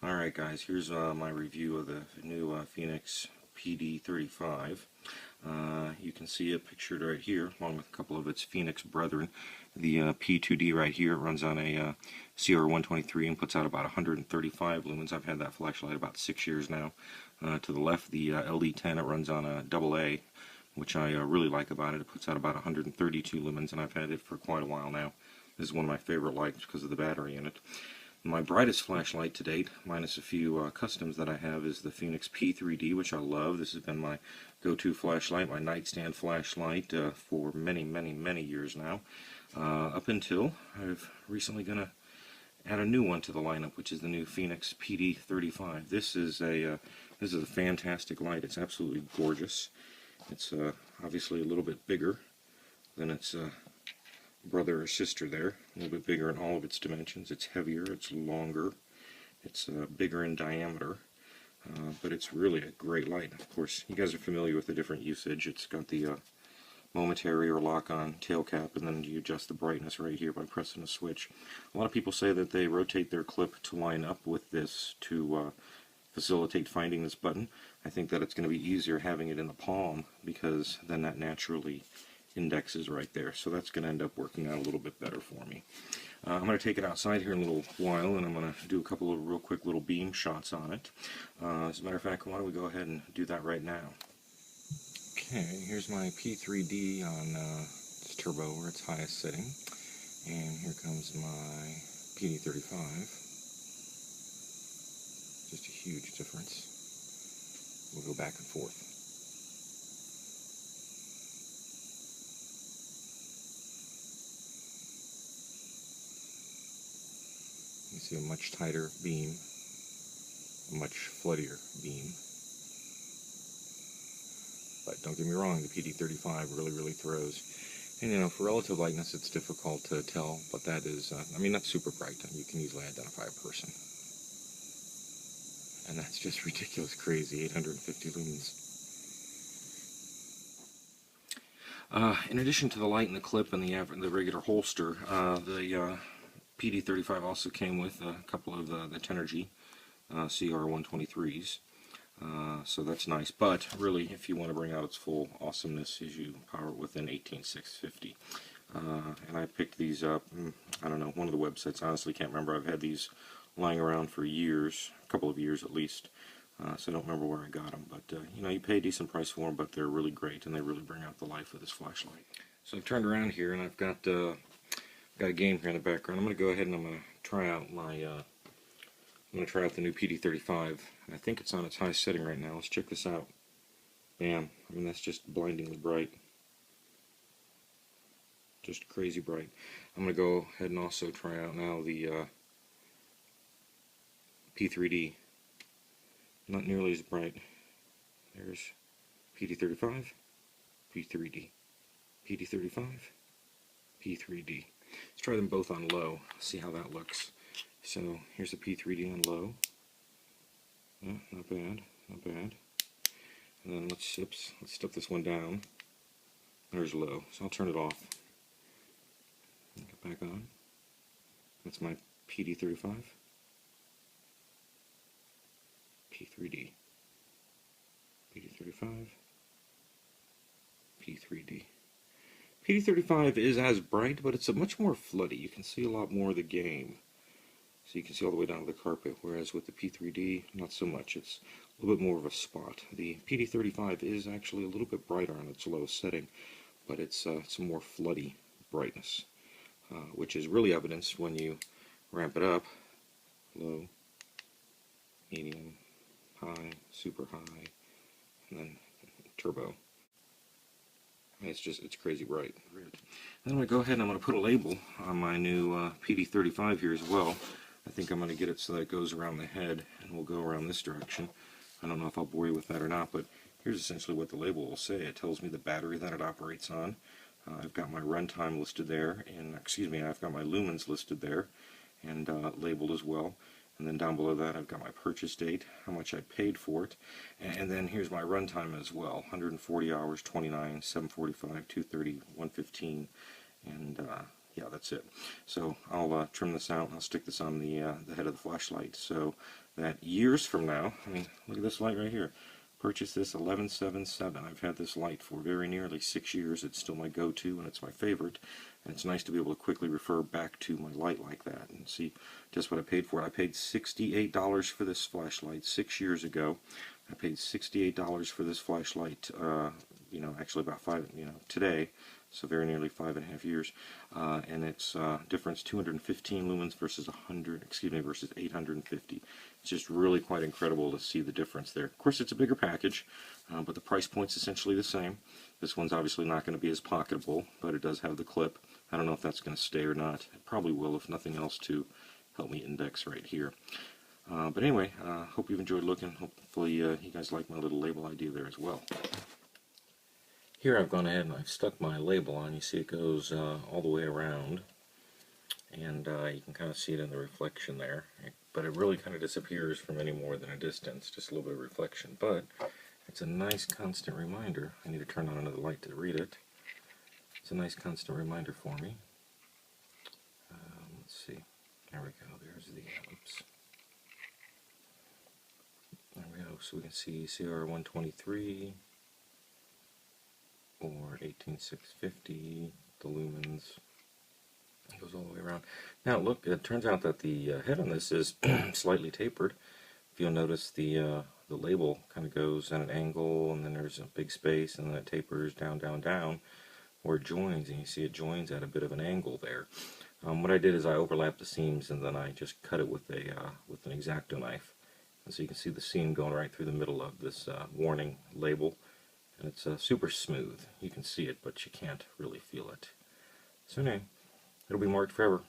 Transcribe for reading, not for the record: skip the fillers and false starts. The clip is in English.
Alright guys, here's my review of the new Fenix PD35. You can see it pictured right here, along with a couple of its Fenix brethren. The P3D right here runs on a CR123 and puts out about 135 lumens. I've had that flashlight about 6 years now. To the left, the LD10, it runs on a AA, which I really like about it. It puts out about 132 lumens, and I've had it for quite a while now. This is one of my favorite lights because of the battery in it. My brightest flashlight to date, minus a few customs that I have, is the Fenix P3D, which I love. This has been my go-to flashlight, my nightstand flashlight for many years now. Up until I've recently going to add a new one to the lineup, which is the new Fenix PD35. This is a fantastic light. It's absolutely gorgeous. It's obviously a little bit bigger than its brother or sister there, a little bit bigger in all of its dimensions. It's heavier, it's longer, it's bigger in diameter, but it's really a great light. Of course, you guys are familiar with the different usage. It's got the momentary or lock-on tail cap, and then you adjust the brightness right here by pressing a switch. A lot of people say that they rotate their clip to line up with this to facilitate finding this button. I think that it's going to be easier having it in the palm, because then that naturally indexes right there. So that's going to end up working out a little bit better for me. I'm going to take it outside here in a little while, and I'm going to do a couple of real quick little beam shots on it. As a matter of fact, why don't we go ahead and do that right now. Okay, here's my P3D on its turbo or its highest setting, and here comes my PD35. Just a huge difference. We'll go back and forth. You see a much tighter beam, a much floodier beam. But don't get me wrong, the PD35 really throws. And you know, for relative lightness, it's difficult to tell, but that is, I mean, that's super bright. You can easily identify a person. And that's just ridiculous, crazy, 850 lumens. In addition to the light and the clip and the regular holster, the PD35 also came with a couple of the Tenergy CR123s, so that's nice. But really, if you want to bring out its full awesomeness, is you power it with an 18650. And I picked these up, I don't know, one of the websites. I honestly can't remember. I've had these lying around for years, a couple of years at least, so I don't remember where I got them. But you know, you pay a decent price for them, but they're really great, and they really bring out the life of this flashlight. So I've turned around here, and I've got a game here in the background. I'm going to go ahead and I'm going to try out my I'm going to try out the new PD35. I think it's on its highest setting right now. Let's check this out. Bam! I mean, that's just blindingly bright. Just crazy bright. I'm going to go ahead and also try out now the P3D. Not nearly as bright. There's PD35, P3D, PD35, P3D. Let's try them both on low, see how that looks. So here's the P3D on low. Yeah, not bad, not bad. And then let's step this one down. There's low, so I'll turn it off. Get back on. That's my PD35. P3D. PD35. P3D. PD35 is as bright, but it's a much more floody. You can see a lot more of the game. So you can see all the way down to the carpet, whereas with the P3D, not so much. It's a little bit more of a spot. The PD35 is actually a little bit brighter on its lowest setting, but it's a more floody brightness, which is really evidenced when you ramp it up. Low, medium, high, super high, and then turbo. It's crazy bright. Then I'm going to go ahead and I'm going to put a label on my new PD35 here as well. I think I'm going to get it so that it goes around the head, and we'll go around this direction. I don't know if I'll bore you with that or not, but here's essentially what the label will say. It tells me the battery that it operates on. I've got my runtime listed there, and I've got my lumens listed there, and labeled as well. And then down below that I've got my purchase date, how much I paid for it, and then here's my runtime as well, 140 hours, 29, 745, 230, 115, and yeah, that's it. So I'll trim this out. I'll stick this on the head of the flashlight, so that years from now, I mean, look at this light right here. Purchased this 1177. I've had this light for very nearly 6 years. It's still my go-to and it's my favorite. And it's nice to be able to quickly refer back to my light like that and see just what I paid for it. I paid $68 for this flashlight 6 years ago. I paid $68 for this flashlight, actually about today, so very nearly 5.5 years. And its difference 215 lumens versus 850. It's just really quite incredible to see the difference there. Of course, it's a bigger package, but the price point's essentially the same. This one's obviously not going to be as pocketable, but it does have the clip. I don't know if that's going to stay or not. It probably will, if nothing else, to help me index right here. But anyway, hope you've enjoyed looking. Hopefully you guys like my little label idea there as well. Here I've gone ahead and I've stuck my label on. You see it goes all the way around, and you can kind of see it in the reflection there. But it really kind of disappears from any more than a distance, just a little bit of reflection. But it's a nice constant reminder. I need to turn on another light to read it. It's a nice constant reminder for me. Let's see. There we go. There's the oops. There we go. So we can see CR123 or 18650, the lumens. It goes all the way around. Now look, it turns out that the head on this is slightly tapered. If you'll notice, the label kind of goes at an angle, and then there's a big space, and then it tapers down, down, down, where it joins, and you see it joins at a bit of an angle there. What I did is I overlapped the seams, and then I just cut it with an X-Acto knife. And so you can see the seam going right through the middle of this warning label, and it's super smooth. You can see it, but you can't really feel it. So anyway, it'll be marked forever.